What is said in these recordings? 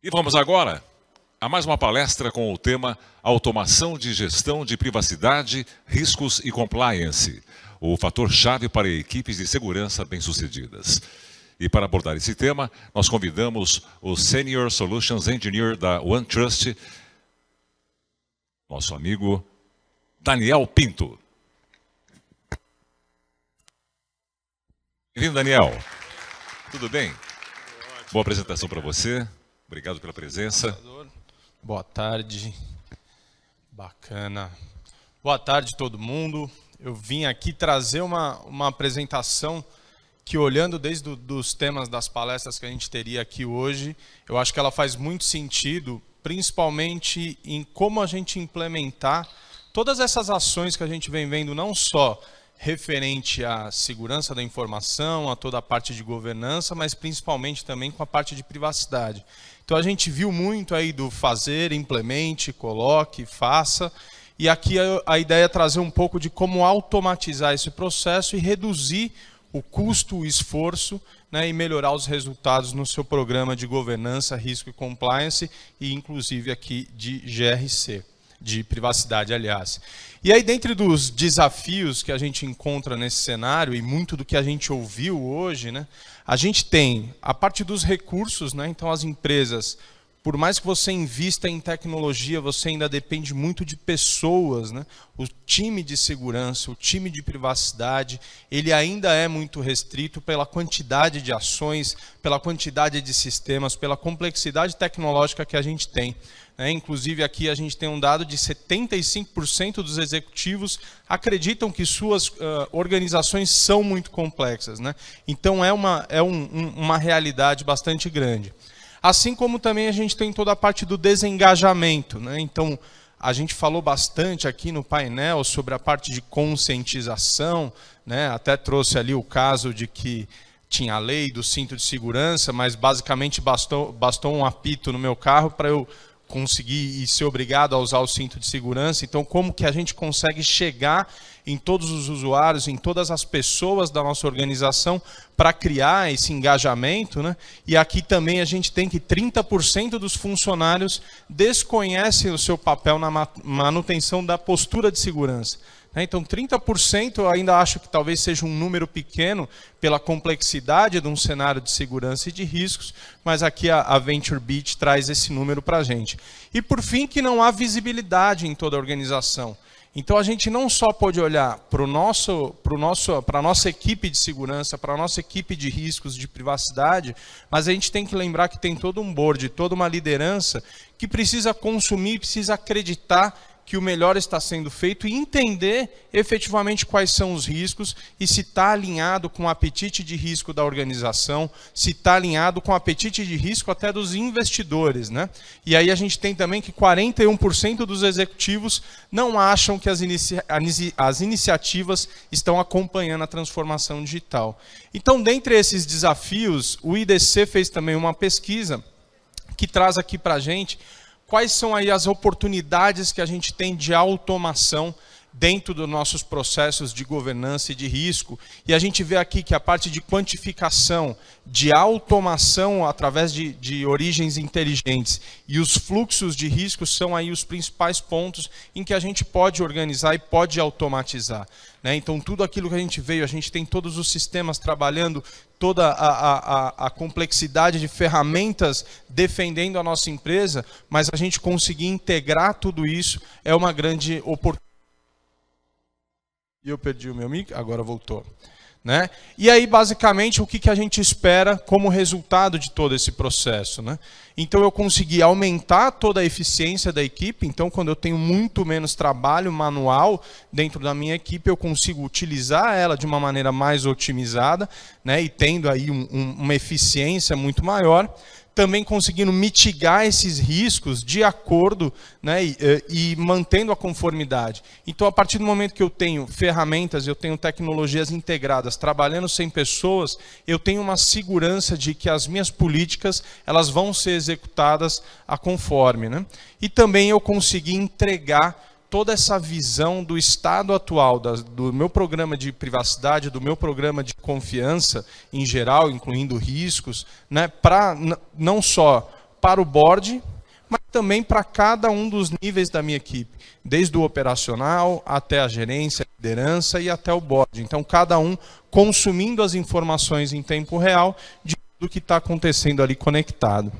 E vamos agora a mais uma palestra com o tema Automação de Gestão de Privacidade, Riscos e Compliance, o fator-chave para equipes de segurança bem-sucedidas. E para abordar esse tema, nós convidamos o Senior Solutions Engineer da OneTrust, nosso amigo Daniel Pinto. Bem-vindo, Daniel. Tudo bem? Boa apresentação para você. Obrigado pela presença. Boa tarde. Bacana. Boa tarde, todo mundo. Eu vim aqui trazer uma apresentação que, olhando desde os temas das palestras que a gente teria aqui hoje, eu acho que ela faz muito sentido, principalmente em como a gente implementar todas essas ações que a gente vem vendo, não só referente à segurança da informação, a toda a parte de governança, mas principalmente também com a parte de privacidade. Então a gente viu muito aí do fazer, implemente, coloque, faça, e aqui a ideia é trazer um pouco de como automatizar esse processo e reduzir o custo, o esforço, né, e melhorar os resultados no seu programa de governança, risco e compliance, e inclusive aqui de GRC, de privacidade, aliás. E aí, dentre dos desafios que a gente encontra nesse cenário, e muito do que a gente ouviu hoje, né, a gente tem a parte dos recursos, né, então as empresas, por mais que você invista em tecnologia, você ainda depende muito de pessoas, né? O time de segurança, o time de privacidade, ele ainda é muito restrito pela quantidade de ações, pela quantidade de sistemas, pela complexidade tecnológica que a gente tem. Inclusive aqui a gente tem um dado de 75% dos executivos acreditam que suas organizações são muito complexas, né? Então é uma realidade bastante grande. Assim como também a gente tem toda a parte do desengajamento, né? Então a gente falou bastante aqui no painel sobre a parte de conscientização, né? Até trouxe ali o caso de que tinha a lei do cinto de segurança, mas basicamente bastou um apito no meu carro para eu conseguir e ser obrigado a usar o cinto de segurança. Então, como que a gente consegue chegar em todos os usuários, em todas as pessoas da nossa organização para criar esse engajamento, né? E aqui também a gente tem que 30% dos funcionários desconhecem o seu papel na manutenção da postura de segurança. Então, 30% eu ainda acho que talvez seja um número pequeno pela complexidade de um cenário de segurança e de riscos, mas aqui a VentureBeat traz esse número para a gente. E, por fim, que não há visibilidade em toda a organização. Então, a gente não só pode olhar para a nossa equipe de segurança, para a nossa equipe de riscos, de privacidade, mas a gente tem que lembrar que tem todo um board, toda uma liderança que precisa consumir, precisa acreditar que o melhor está sendo feito e entender efetivamente quais são os riscos e se está alinhado com o apetite de risco da organização, se está alinhado com o apetite de risco até dos investidores, né? E aí a gente tem também que 41% dos executivos não acham que as iniciativas estão acompanhando a transformação digital. Então, dentre esses desafios, o IDC fez também uma pesquisa que traz aqui para a gente quais são aí as oportunidades que a gente tem de automação dentro dos nossos processos de governança e de risco. E a gente vê aqui que a parte de quantificação, de automação através de origens inteligentes e os fluxos de risco são aí os principais pontos em que a gente pode organizar e pode automatizar. Então, tudo aquilo que a gente veio, a gente tem todos os sistemas trabalhando, toda a complexidade de ferramentas defendendo a nossa empresa, mas a gente conseguir integrar tudo isso é uma grande oportunidade. E eu perdi o meu mic, agora voltou. Né? E aí, basicamente, o que a gente espera como resultado de todo esse processo? Né? Então, eu consegui aumentar toda a eficiência da equipe. Então, quando eu tenho muito menos trabalho manual dentro da minha equipe, eu consigo utilizar ela de uma maneira mais otimizada, né? E tendo aí uma eficiência muito maior. Também conseguindo mitigar esses riscos de acordo, né, e mantendo a conformidade. Então, a partir do momento que eu tenho ferramentas, eu tenho tecnologias integradas, trabalhando sem pessoas, eu tenho uma segurança de que as minhas políticas elas vão ser executadas a conforme. Né? E também eu consegui entregar toda essa visão do estado atual do meu programa de privacidade, do meu programa de confiança em geral, incluindo riscos, né, para não só para o board, mas também para cada um dos níveis da minha equipe, desde o operacional até a gerência, a liderança e até o board. Então, cada um consumindo as informações em tempo real de tudo que está acontecendo ali conectado.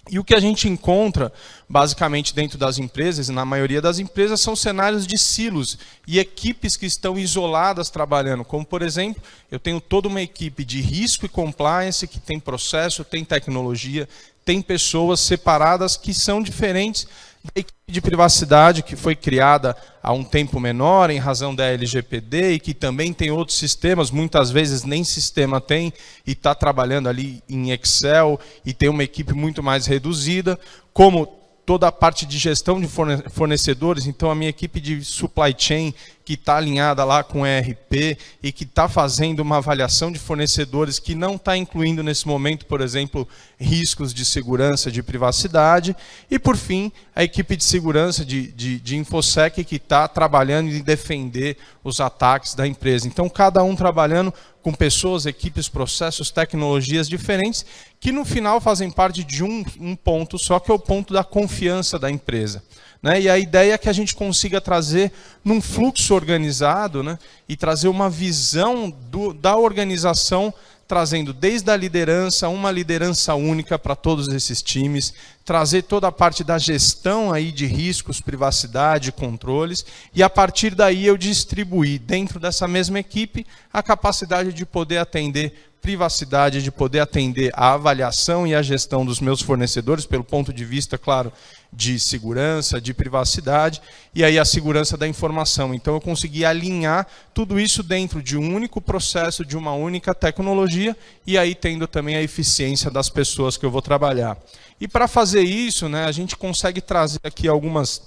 E o que a gente encontra, basicamente, dentro das empresas, e na maioria das empresas, são cenários de silos e equipes que estão isoladas trabalhando. Como, por exemplo, eu tenho toda uma equipe de risco e compliance que tem processo, tem tecnologia, tem pessoas separadas que são diferentes da equipe de privacidade que foi criada há um tempo menor em razão da LGPD e que também tem outros sistemas, muitas vezes nem sistema tem e está trabalhando ali em Excel e tem uma equipe muito mais reduzida, como toda a parte de gestão de fornecedores. Então, a minha equipe de supply chain, que está alinhada lá com o ERP e que está fazendo uma avaliação de fornecedores que não está incluindo nesse momento, por exemplo, riscos de segurança, de privacidade. E, por fim, a equipe de segurança de InfoSec, que está trabalhando em defender os ataques da empresa. Então, cada um trabalhando com pessoas, equipes, processos, tecnologias diferentes, que no final fazem parte de um ponto só, que é o ponto da confiança da empresa. Né? E a ideia é que a gente consiga trazer num fluxo organizado, né? E trazer uma visão da organização, trazendo desde a liderança, uma liderança única para todos esses times, trazer toda a parte da gestão aí de riscos, privacidade, controles, e a partir daí eu distribuir dentro dessa mesma equipe a capacidade de poder atender privacidade, de poder atender a avaliação e a gestão dos meus fornecedores, pelo ponto de vista, claro, de segurança, de privacidade, e aí a segurança da informação. Então eu consegui alinhar tudo isso dentro de um único processo, de uma única tecnologia, e aí tendo também a eficiência das pessoas que eu vou trabalhar. E para fazer isso, né, a gente consegue trazer aqui algumas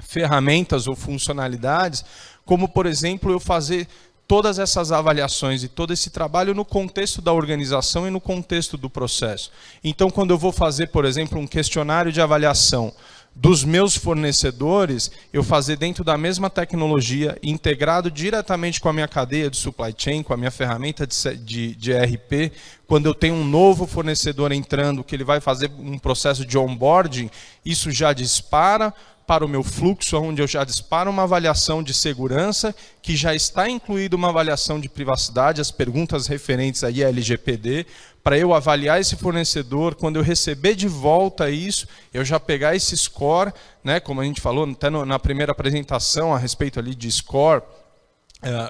ferramentas ou funcionalidades, como, por exemplo, eu fazer todas essas avaliações e todo esse trabalho no contexto da organização e no contexto do processo. Então, quando eu vou fazer, por exemplo, um questionário de avaliação dos meus fornecedores, eu fazer dentro da mesma tecnologia, integrado diretamente com a minha cadeia de supply chain, com a minha ferramenta de ERP, quando eu tenho um novo fornecedor entrando, que ele vai fazer um processo de onboarding, isso já dispara para o meu fluxo, onde eu já disparo uma avaliação de segurança, que já está incluída uma avaliação de privacidade, as perguntas referentes aí à LGPD, para eu avaliar esse fornecedor, quando eu receber de volta isso, eu já pegar esse score, né, como a gente falou até na primeira apresentação a respeito ali de score,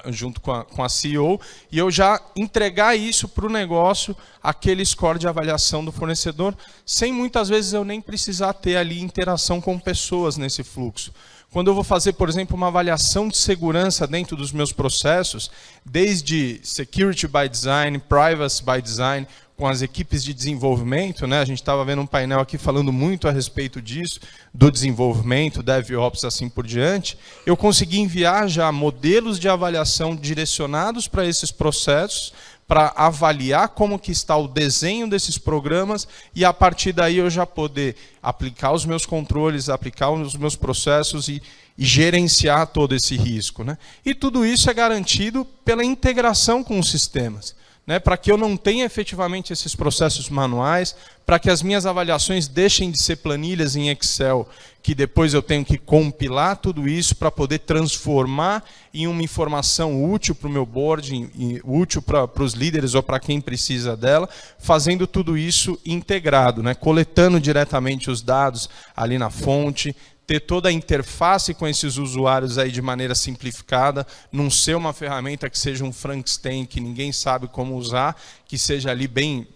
junto com a CEO, e eu já entregar isso para o negócio, aquele score de avaliação do fornecedor, sem muitas vezes eu nem precisar ter ali interação com pessoas nesse fluxo. Quando eu vou fazer, por exemplo, uma avaliação de segurança dentro dos meus processos, desde Security by Design, Privacy by Design, com as equipes de desenvolvimento, né? A gente estava vendo um painel aqui falando muito a respeito disso, do desenvolvimento, DevOps, assim por diante. Eu consegui enviar já modelos de avaliação direcionados para esses processos, para avaliar como que está o desenho desses programas e a partir daí eu já poder aplicar os meus controles, aplicar os meus processos e gerenciar todo esse risco, né? E tudo isso é garantido pela integração com os sistemas, né, para que eu não tenha efetivamente esses processos manuais, para que as minhas avaliações deixem de ser planilhas em Excel, que depois eu tenho que compilar tudo isso para poder transformar em uma informação útil para o meu board, útil para os líderes ou para quem precisa dela, fazendo tudo isso integrado, né, coletando diretamente os dados ali na fonte, ter toda a interface com esses usuários aí de maneira simplificada, não ser uma ferramenta que seja um Frankenstein que ninguém sabe como usar, que seja ali bem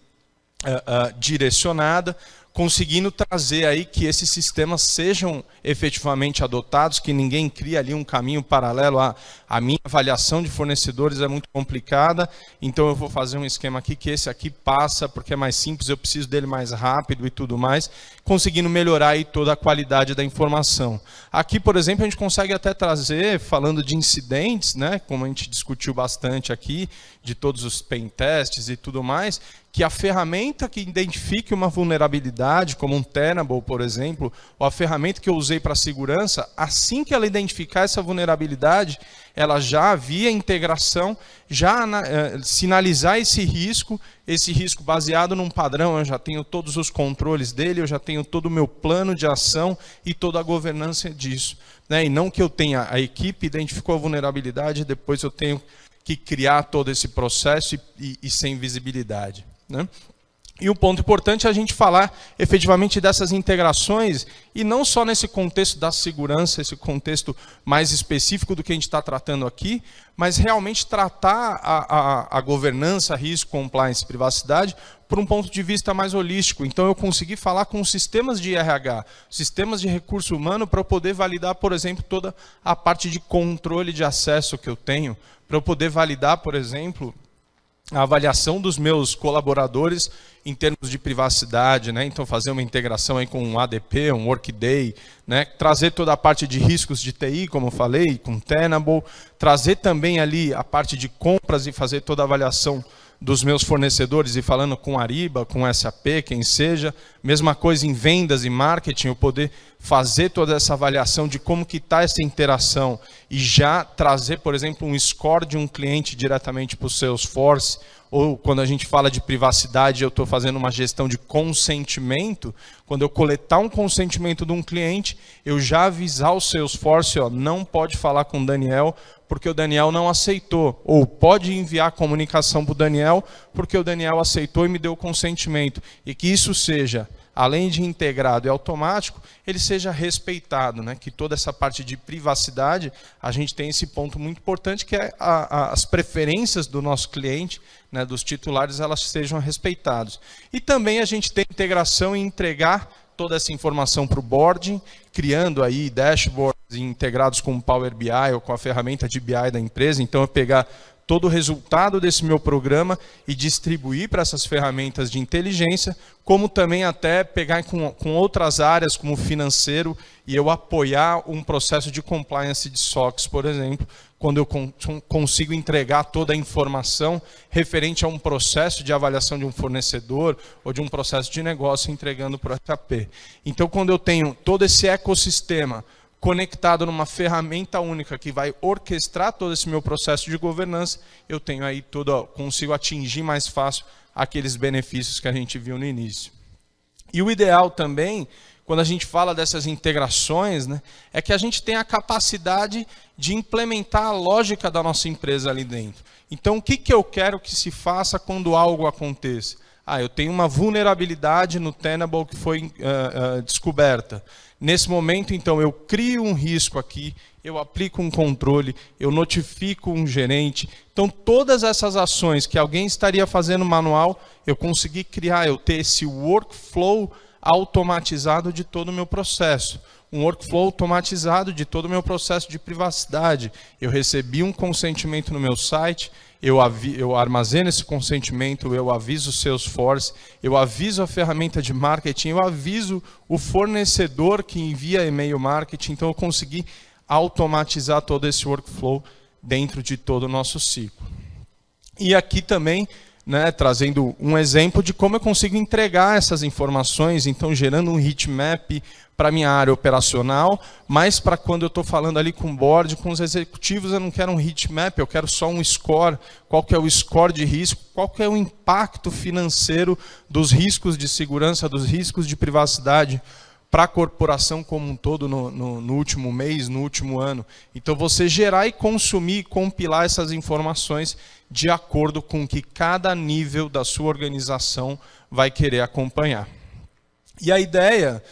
direcionada, conseguindo trazer aí que esses sistemas sejam efetivamente adotados, que ninguém crie ali um caminho paralelo à minha avaliação de fornecedores é muito complicada, então eu vou fazer um esquema aqui que esse aqui passa, porque é mais simples, eu preciso dele mais rápido e tudo mais, conseguindo melhorar aí toda a qualidade da informação. Aqui, por exemplo, a gente consegue até trazer, falando de incidentes, né, como a gente discutiu bastante aqui, de todos os pen tests e tudo mais, que a ferramenta que identifique uma vulnerabilidade vulnerabilidade, como um Tenable, por exemplo, ou a ferramenta que eu usei para segurança, assim que ela identificar essa vulnerabilidade, ela já havia integração, já sinalizar esse risco baseado num padrão, eu já tenho todos os controles dele, eu já tenho todo o meu plano de ação e toda a governança disso. Né? E não que eu tenha, a equipe identificou a vulnerabilidade e depois eu tenho que criar todo esse processo e sem visibilidade. Né? E um ponto importante é a gente falar efetivamente dessas integrações, e não só nesse contexto da segurança, esse contexto mais específico do que a gente está tratando aqui, mas realmente tratar a governança, risco, compliance, privacidade, por um ponto de vista mais holístico. Então eu consegui falar com sistemas de RH, sistemas de recurso humano, para eu poder validar, por exemplo, toda a parte de controle de acesso que eu tenho, para eu poder validar, por exemplo, a avaliação dos meus colaboradores em termos de privacidade, né? Então fazer uma integração aí com um ADP, um Workday, né? Trazer toda a parte de riscos de TI, como eu falei, com Tenable, trazer também ali a parte de compras e fazer toda a avaliação dos meus fornecedores, e falando com Ariba, com SAP, quem seja, mesma coisa em vendas e marketing, eu poder fazer toda essa avaliação de como que está essa interação e já trazer, por exemplo, um score de um cliente diretamente para o Salesforce, ou quando a gente fala de privacidade, eu estou fazendo uma gestão de consentimento, quando eu coletar um consentimento de um cliente, eu já avisar o Salesforce, ó, não pode falar com o Daniel, porque o Daniel não aceitou, ou pode enviar comunicação para o Daniel, porque o Daniel aceitou e me deu o consentimento, e que isso seja, além de integrado e automático, ele seja respeitado, né? Que toda essa parte de privacidade, a gente tem esse ponto muito importante, que é as preferências do nosso cliente, né, dos titulares, elas sejam respeitadas. E também a gente tem integração e entregar toda essa informação para o board, criando aí dashboards integrados com o Power BI ou com a ferramenta de BI da empresa. Então, eu pegar todo o resultado desse meu programa e distribuir para essas ferramentas de inteligência, como também até pegar com outras áreas, como financeiro, e eu apoiar um processo de compliance de SOX, por exemplo, quando eu consigo entregar toda a informação referente a um processo de avaliação de um fornecedor ou de um processo de negócio entregando para o SAP. Então, quando eu tenho todo esse ecossistema conectado numa ferramenta única que vai orquestrar todo esse meu processo de governança, eu tenho aí consigo atingir mais fácil aqueles benefícios que a gente viu no início. E o ideal também, quando a gente fala dessas integrações, né, é que a gente tenha a capacidade de implementar a lógica da nossa empresa ali dentro. Então, o que eu quero que se faça quando algo aconteça? Eu tenho uma vulnerabilidade no Tenable que foi descoberta. Nesse momento, então, eu crio um risco aqui, eu aplico um controle, eu notifico um gerente. Então, todas essas ações que alguém estaria fazendo manual, eu consegui criar, eu ter esse workflow automatizado de todo o meu processo. Um workflow automatizado de todo o meu processo de privacidade. Eu recebi um consentimento no meu site, eu armazeno esse consentimento, eu aviso o Salesforce, eu aviso a ferramenta de marketing, eu aviso o fornecedor que envia e-mail marketing. Então, eu consegui automatizar todo esse workflow dentro de todo o nosso ciclo. E aqui também, né, trazendo um exemplo de como eu consigo entregar essas informações, então gerando um heatmap para a minha área operacional, mas para quando eu estou falando ali com o board, com os executivos, eu não quero um heatmap, eu quero só um score. Qual que é o score de risco? Qual que é o impacto financeiro dos riscos de segurança, dos riscos de privacidade para a corporação como um todo no último mês, no último ano? Então, você gerar e consumir, compilar essas informações de acordo com o que cada nível da sua organização vai querer acompanhar. E a ideia,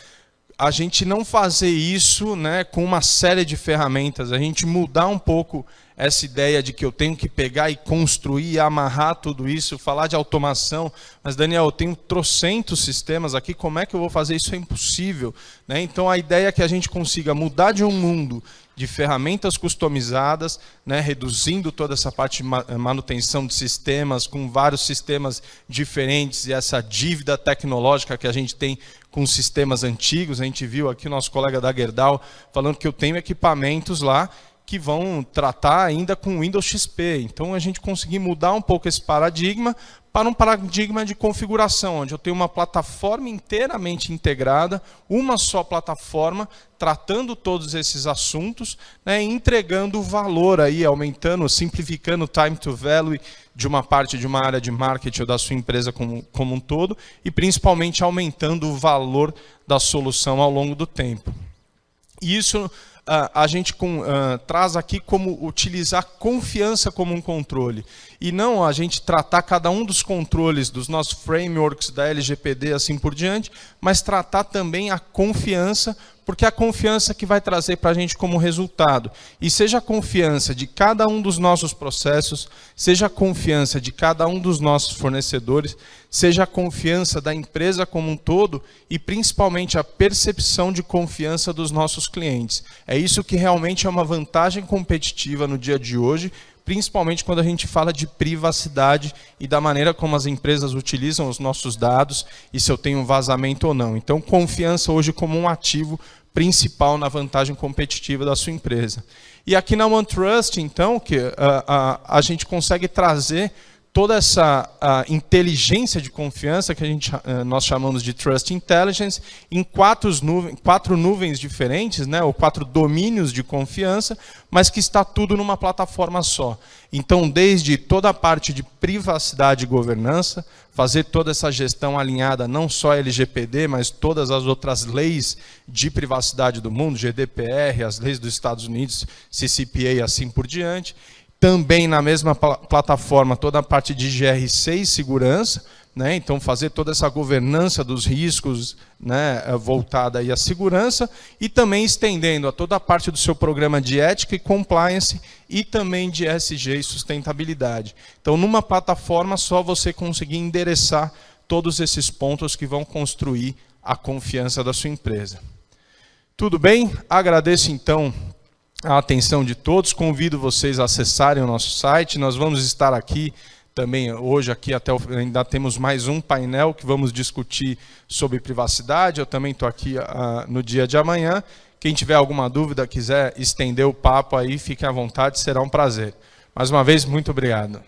a gente não fazer isso, né, com uma série de ferramentas, a gente mudar um pouco essa ideia de que eu tenho que pegar e construir, amarrar tudo isso, falar de automação. Mas, Daniel, eu tenho trocentos sistemas aqui, como é que eu vou fazer isso? É impossível, né? Então, a ideia é que a gente consiga mudar de um mundo de ferramentas customizadas, né, reduzindo toda essa parte de manutenção de sistemas, com vários sistemas diferentes, e essa dívida tecnológica que a gente tem com sistemas antigos. A gente viu aqui o nosso colega da Gerdau falando que eu tenho equipamentos lá que vão tratar ainda com Windows XP. Então, a gente conseguir mudar um pouco esse paradigma para um paradigma de configuração, onde eu tenho uma plataforma inteiramente integrada, uma só plataforma, tratando todos esses assuntos, né, entregando valor aí, aumentando, simplificando o time to value de uma parte de uma área de marketing ou da sua empresa como um todo, e principalmente aumentando o valor da solução ao longo do tempo. E isso a gente traz aqui como utilizar confiança como um controle. E não a gente tratar cada um dos controles dos nossos frameworks da LGPD assim por diante, mas tratar também a confiança, porque é a confiança que vai trazer para a gente como resultado. E seja a confiança de cada um dos nossos processos, seja a confiança de cada um dos nossos fornecedores, seja a confiança da empresa como um todo e principalmente a percepção de confiança dos nossos clientes. É isso que realmente é uma vantagem competitiva no dia de hoje, principalmente quando a gente fala de privacidade e da maneira como as empresas utilizam os nossos dados e se eu tenho um vazamento ou não. Então, confiança hoje como um ativo principal na vantagem competitiva da sua empresa. E aqui na OneTrust, então, que a gente consegue trazer toda essa inteligência de confiança que nós chamamos de Trust Intelligence em quatro nuvens diferentes, né, ou 4 domínios de confiança, mas que está tudo numa plataforma só. Então, desde toda a parte de privacidade e governança, fazer toda essa gestão alinhada, não só a LGPD, mas todas as outras leis de privacidade do mundo, GDPR, as leis dos Estados Unidos, CCPA e assim por diante. Também na mesma plataforma toda a parte de GRC e segurança, né? Então fazer toda essa governança dos riscos, né, voltada aí à segurança, e também estendendo a toda a parte do seu programa de ética e compliance e também de ESG e sustentabilidade. Então numa plataforma só você conseguir endereçar todos esses pontos que vão construir a confiança da sua empresa. Tudo bem? Agradeço então a atenção de todos, convido vocês a acessarem o nosso site. Nós vamos estar aqui também hoje, ainda temos mais um painel que vamos discutir sobre privacidade. Eu também estou aqui no dia de amanhã. Quem tiver alguma dúvida, quiser estender o papo aí, fique à vontade, será um prazer. Mais uma vez, muito obrigado.